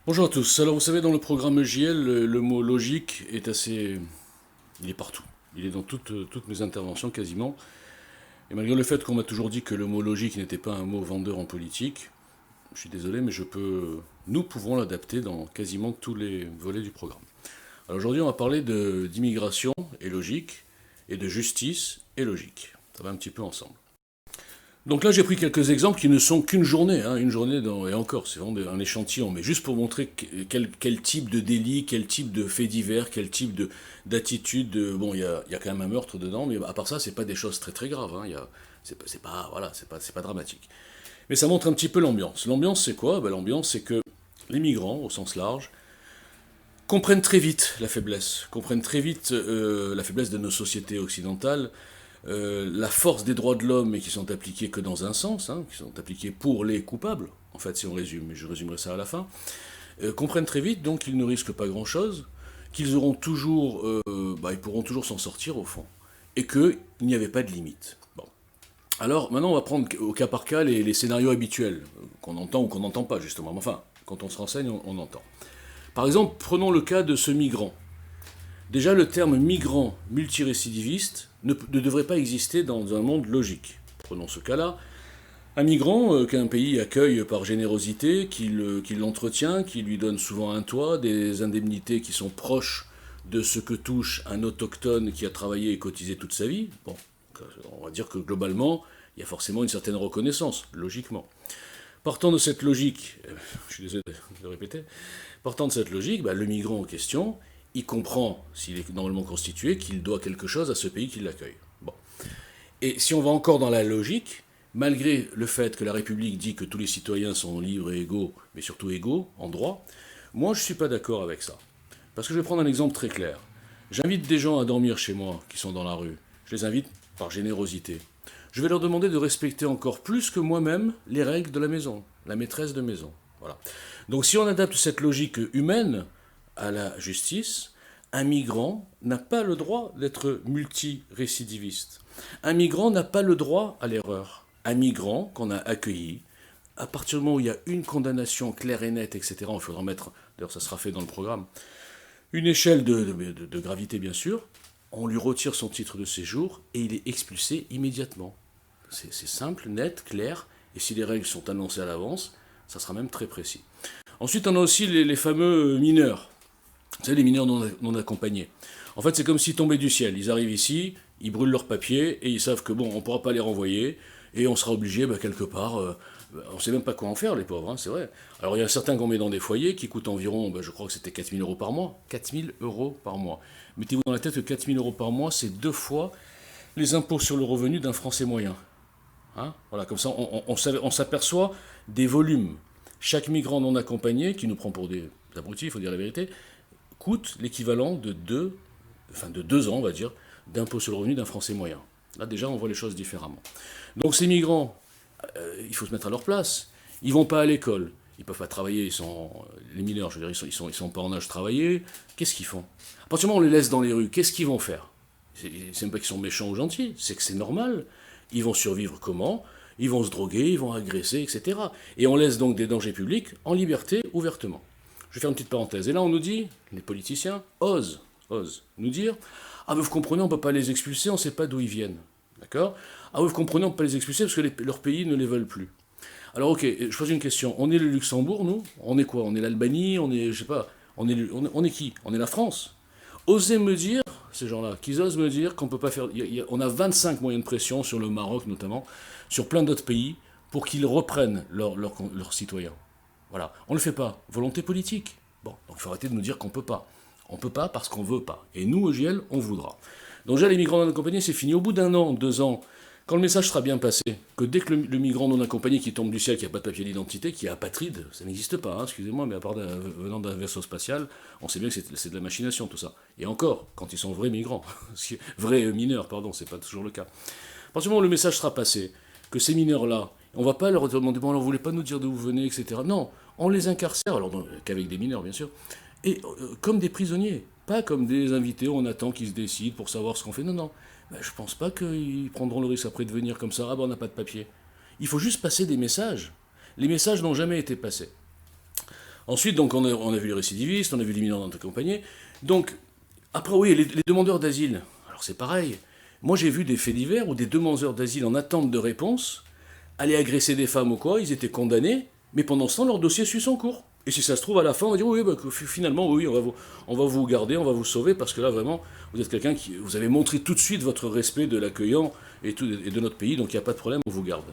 Bonjour à tous. Alors vous savez, dans le programme EJL, le mot logique est assez... Il est partout. Il est dans toutes mes interventions quasiment. Et malgré le fait qu'on m'a toujours dit que le mot logique n'était pas un mot vendeur en politique, je suis désolé, mais nous pouvons l'adapter dans quasiment tous les volets du programme. Alors aujourd'hui, on va parler d'immigration et logique, et de justice et logique. Ça va un petit peu ensemble. Donc là, j'ai pris quelques exemples qui ne sont qu'une journée, hein, et encore, c'est vraiment un échantillon, mais juste pour montrer quel type de délit, quel type de fait divers, quel type d'attitude. Bon, il y a quand même un meurtre dedans, mais à part ça, c'est pas des choses très très graves. Hein, voilà, c'est pas dramatique. Mais ça montre un petit peu l'ambiance. L'ambiance, c'est quoi? Ben, l'ambiance, c'est que les migrants, au sens large, comprennent très vite la faiblesse, comprennent très vite la faiblesse de nos sociétés occidentales, la force des droits de l'homme, et qui sont appliqués que dans un sens, hein, qui sont appliqués pour les coupables, en fait, si on résume, mais je résumerai ça à la fin, comprennent très vite donc qu'ils ne risquent pas grand-chose, qu'ils auront toujours, ils pourront toujours s'en sortir au fond, et qu'il n'y avait pas de limite. Bon. Alors maintenant, on va prendre au cas par cas les scénarios habituels, qu'on entend ou qu'on n'entend pas justement. Enfin, quand on se renseigne, on entend. Par exemple, prenons le cas de ce migrant. Déjà, le terme migrant multirécidiviste ne devrait pas exister dans un monde logique. Prenons ce cas-là. Un migrant qu'un pays accueille par générosité, qui l'entretient, qui lui donne souvent un toit, des indemnités qui sont proches de ce que touche un autochtone qui a travaillé et cotisé toute sa vie. Bon, on va dire que globalement, il y a forcément une certaine reconnaissance, logiquement. Partant de cette logique, je suis désolé de répéter, partant de cette logique, le migrant en question, il comprend, s'il est normalement constitué, qu'il doit quelque chose à ce pays qui l'accueille. Bon. Et si on va encore dans la logique, malgré le fait que la République dit que tous les citoyens sont libres et égaux, mais surtout égaux en droit, moi je ne suis pas d'accord avec ça. Parce que je vais prendre un exemple très clair. J'invite des gens à dormir chez moi qui sont dans la rue. Je les invite par générosité. Je vais leur demander de respecter encore plus que moi-même les règles de la maison, la maîtresse de maison. Voilà. Donc si on adapte cette logique humaine à la justice, un migrant n'a pas le droit d'être multirécidiviste. Un migrant n'a pas le droit à l'erreur. Un migrant qu'on a accueilli, à partir du moment où il y a une condamnation claire et nette, etc., il faudra mettre, d'ailleurs ça sera fait dans le programme, une échelle de gravité bien sûr, on lui retire son titre de séjour et il est expulsé immédiatement. C'est simple, net, clair, et si les règles sont annoncées à l'avance, ça sera même très précis. Ensuite, on a aussi les fameux mineurs. Vous savez, les mineurs non accompagnés. En fait, c'est comme s'ils tombaient du ciel. Ils arrivent ici, ils brûlent leurs papiers, et ils savent que bon, on ne pourra pas les renvoyer, et on sera obligé, quelque part, on ne sait même pas quoi en faire, les pauvres, hein, c'est vrai. Alors, il y a certains qu'on met dans des foyers qui coûtent environ, je crois que c'était 4 000 euros par mois. 4 000 euros par mois. Mettez-vous dans la tête que 4 000 euros par mois, c'est 2 fois les impôts sur le revenu d'un Français moyen. Hein, voilà, comme ça, on s'aperçoit des volumes. Chaque migrant non accompagné, qui nous prend pour des abrutis, il faut dire la vérité, coûte l'équivalent de 2 ans, on va dire, d'impôt sur le revenu d'un Français moyen. Là, déjà, on voit les choses différemment. Donc, ces migrants, il faut se mettre à leur place. Ils vont pas à l'école. Ils ne peuvent pas travailler. Les mineurs, je veux dire, ils sont pas en âge de travailler. Qu'est-ce qu'ils font? À partir du moment où on les laisse dans les rues, qu'est-ce qu'ils vont faire? C'est même pas qu'ils sont méchants ou gentils. C'est que c'est normal. Ils vont survivre comment? Ils vont se droguer, ils vont agresser, etc. Et on laisse donc des dangers publics en liberté ouvertement. Je vais faire une petite parenthèse. Et là, on nous dit, les politiciens osent nous dire, ah, mais vous comprenez, on ne peut pas les expulser, on ne sait pas d'où ils viennent. D'accord? Ah, vous comprenez, on ne peut pas les expulser parce que leurs pays ne les veulent plus. Alors, ok, je pose une question. On est le Luxembourg, nous? On est quoi? On est l'Albanie? On est, je sais pas, on est qui? On est la France? Osez me dire, ces gens-là, qu'ils osent me dire qu'on peut pas faire. On a 25 moyens de pression sur le Maroc, notamment, sur plein d'autres pays, pour qu'ils reprennent leurs citoyens. Voilà. On ne le fait pas. Volonté politique. Bon, donc il faut arrêter de nous dire qu'on ne peut pas. On ne peut pas parce qu'on ne veut pas. Et nous, EGL, on voudra. Donc déjà, les migrants non accompagnés, c'est fini. Au bout d'un an, 2 ans, quand le message sera bien passé, que dès que le migrant non accompagné qui tombe du ciel, qui n'a pas de papier d'identité, qui est apatride, ça n'existe pas, hein, excusez-moi, mais à part venant d'un vaisseau spatial, on sait bien que c'est de la machination tout ça. Et encore, quand ils sont vrais migrants, vrais mineurs, pardon, c'est pas toujours le cas. À partir du moment où le message sera passé, que ces mineurs-là, on ne va pas leur demander, bon, alors vous voulez pas nous dire d'où vous venez, etc. Non, on les incarcère, alors qu'avec des mineurs, bien sûr, et comme des prisonniers, pas comme des invités, on attend qu'ils se décident pour savoir ce qu'on fait. Non, non, je pense pas qu'ils prendront le risque après de venir comme ça, ah ben on n'a pas de papier. Il faut juste passer des messages. Les messages n'ont jamais été passés. Ensuite, donc, on a vu les récidivistes, on a vu les mineurs accompagnés. Donc, après, oui, les demandeurs d'asile. Alors, c'est pareil. Moi, j'ai vu des faits divers où des demandeurs d'asile en attente de réponse allaient agresser des femmes ou quoi, ils étaient condamnés, mais pendant ce temps, leur dossier suit son cours. Et si ça se trouve, à la fin, on va dire, oui, bah, finalement, oui, on va vous garder, on va vous sauver, parce que là, vraiment, vous êtes quelqu'un qui... Vous avez montré tout de suite votre respect de l'accueillant et de notre pays, donc il n'y a pas de problème, on vous garde.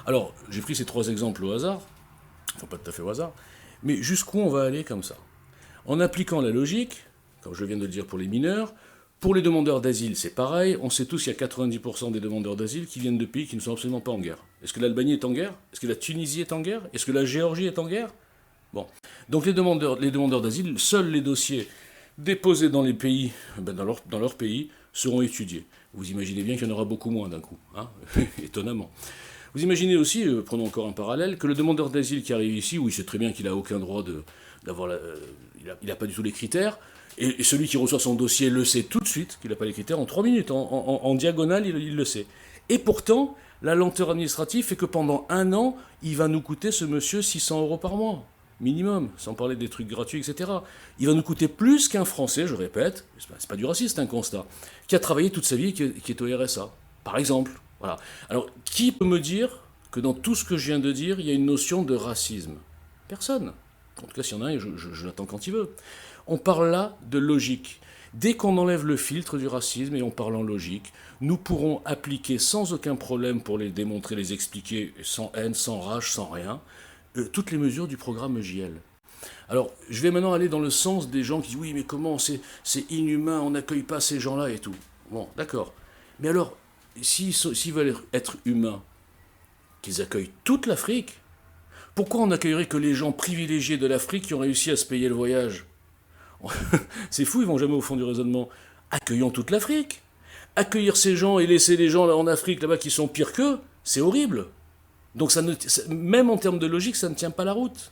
Alors, j'ai pris ces 3 exemples au hasard, enfin pas tout à fait au hasard, mais jusqu'où on va aller comme ça? En appliquant la logique, comme je viens de le dire pour les mineurs, pour les demandeurs d'asile, c'est pareil. On sait tous qu'il y a 90% des demandeurs d'asile qui viennent de pays qui ne sont absolument pas en guerre. Est-ce que l'Albanie est en guerre? Est-ce que la Tunisie est en guerre? Est-ce que la Géorgie est en guerre? Bon. Donc les demandeurs d'asile, seuls les dossiers déposés dans les pays, dans leur pays, seront étudiés. Vous imaginez bien qu'il y en aura beaucoup moins d'un coup, hein étonnamment. Vous imaginez aussi, prenons encore un parallèle, que le demandeur d'asile qui arrive ici, où il sait très bien qu'il n'a aucun droit d'avoir il n'a pas du tout les critères, et celui qui reçoit son dossier le sait tout de suite qu'il n'a pas les critères, en 3 minutes, en diagonale, il le sait. Et pourtant, la lenteur administrative fait que pendant 1 an, il va nous coûter, ce monsieur, 600 € par mois, minimum, sans parler des trucs gratuits, etc. Il va nous coûter plus qu'un Français, je répète, c'est pas du racisme, c'est un constat, qui a travaillé toute sa vie, qui est au RSA, par exemple. Voilà. Alors, qui peut me dire que dans tout ce que je viens de dire, il y a une notion de racisme? Personne. En tout cas, s'il y en a un, je l'attends quand il veut. On parle là de logique. Dès qu'on enlève le filtre du racisme et on parle en logique, nous pourrons appliquer sans aucun problème pour les démontrer, les expliquer, sans haine, sans rage, sans rien, toutes les mesures du programme JL. Alors, je vais maintenant aller dans le sens des gens qui disent « Oui, mais comment, c'est inhumain, on n'accueille pas ces gens-là et tout. » Bon, d'accord. Mais alors, s'ils veulent être humains, qu'ils accueillent toute l'Afrique, pourquoi on accueillerait que les gens privilégiés de l'Afrique qui ont réussi à se payer le voyage? C'est fou, ils vont jamais au fond du raisonnement. Accueillons toute l'Afrique. Accueillir ces gens et laisser les gens là en Afrique là-bas qui sont pires qu'eux, c'est horrible. Donc même en termes de logique, ça ne tient pas la route.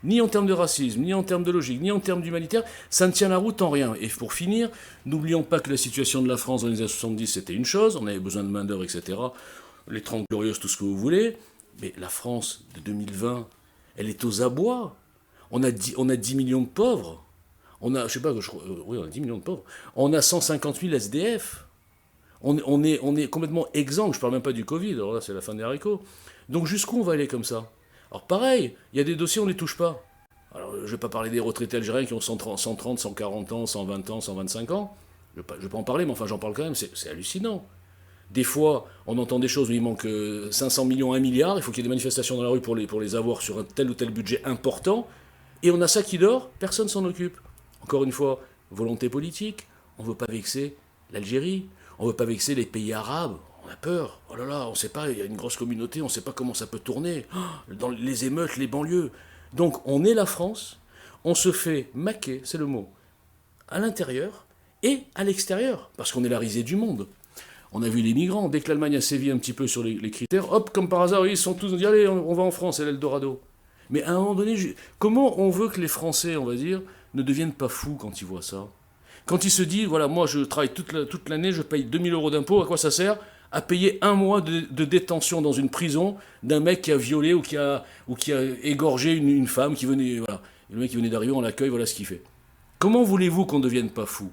Ni en termes de racisme, ni en termes de logique, ni en termes d'humanitaire, ça ne tient la route en rien. Et pour finir, n'oublions pas que la situation de la France dans les années 70, c'était une chose, on avait besoin de main-d'œuvre, etc. Les 30 glorieuses, tout ce que vous voulez. Mais la France de 2020, elle est aux abois. On a 10 millions de pauvres. On a 10 millions de pauvres. On a 150 000 SDF. On est complètement exempt. Je ne parle même pas du Covid. Alors là, c'est la fin des haricots. Donc jusqu'où on va aller comme ça? Alors pareil, il y a des dossiers, on ne les touche pas. Alors je ne vais pas parler des retraités algériens qui ont 130, 140 ans, 120 ans, 125 ans. Je ne vais pas en parler, mais enfin j'en parle quand même. C'est hallucinant. Des fois, on entend des choses où il manque 500 millions, 1 milliard, il faut qu'il y ait des manifestations dans la rue pour les avoir sur un tel ou tel budget important, et on a ça qui dort, personne ne s'en occupe. Encore une fois, volonté politique, on ne veut pas vexer l'Algérie, on ne veut pas vexer les pays arabes, on a peur, oh là là, on ne sait pas, il y a une grosse communauté, on ne sait pas comment ça peut tourner, dans les émeutes, les banlieues. Donc on est la France, on se fait maquer, c'est le mot, à l'intérieur et à l'extérieur, parce qu'on est la risée du monde. On a vu les migrants, dès que l'Allemagne a sévi un petit peu sur les critères, hop, comme par hasard, ils sont tous dit, allez, on va en France, c'est l'Eldorado. Mais à un moment donné, comment on veut que les Français, on va dire, ne deviennent pas fous quand ils voient ça? Quand ils se disent, voilà, moi je travaille toute l'année, je paye 2000 € d'impôts, à quoi ça sert? À payer 1 mois de détention dans une prison d'un mec qui a violé ou qui a égorgé une femme qui venait, voilà. Le mec qui venait d'arriver, on l'accueille, voilà ce qu'il fait. Comment voulez-vous qu'on ne devienne pas fous?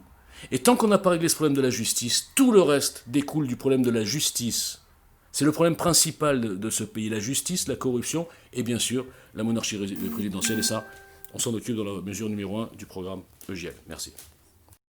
Et tant qu'on n'a pas réglé ce problème de la justice, tout le reste découle du problème de la justice. C'est le problème principal de ce pays, la justice, la corruption et bien sûr la monarchie présidentielle. Et ça, on s'en occupe dans la mesure numéro 1 du programme EJL. Merci.